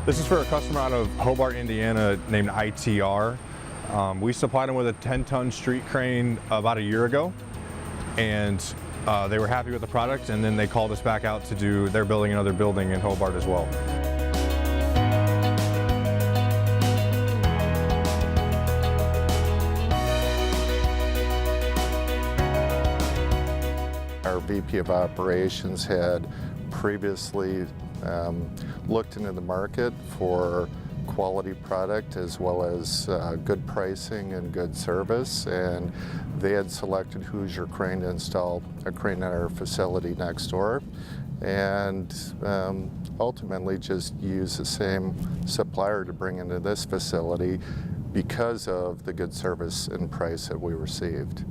This is for a customer out of Hobart, Indiana named ITR. We supplied them with a 10-ton street crane about a year ago, and they were happy with the product, and then they called us back out to do, they're building another building in Hobart as well. Our VP of Operations had previously looked into the market for quality product as well as good pricing and good service, and they had selected Hoosier Crane to install a crane at our facility next door, and ultimately just use the same supplier to bring into this facility because of the good service and price that we received.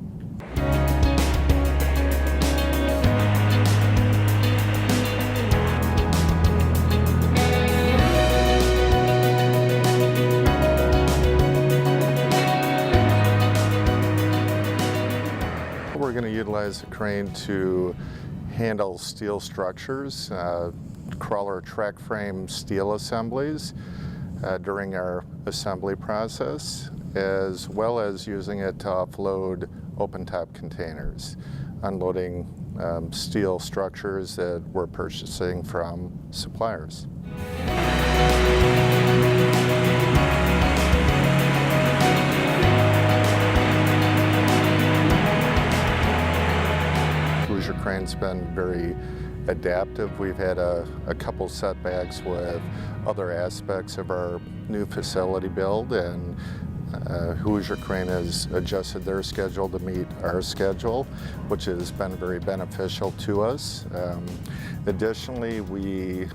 We're going to utilize the crane to handle steel structures, crawler track frame steel assemblies during our assembly process, as well as using it to offload open-top containers, unloading steel structures that we're purchasing from suppliers. Hoosier Crane's been very adaptive. We've had a couple setbacks with other aspects of our new facility build, and Hoosier Crane has adjusted their schedule to meet our schedule, which has been very beneficial to us. Additionally,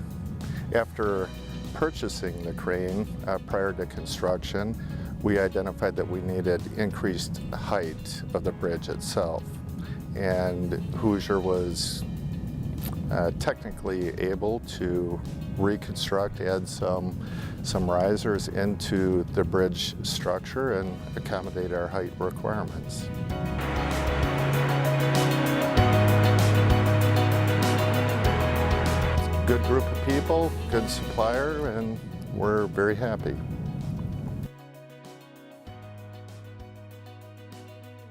after purchasing the crane prior to construction, we identified that we needed increased height of the bridge itself. And Hoosier was technically able to reconstruct, add some risers into the bridge structure and accommodate our height requirements. Good group of people, good supplier, and we're very happy.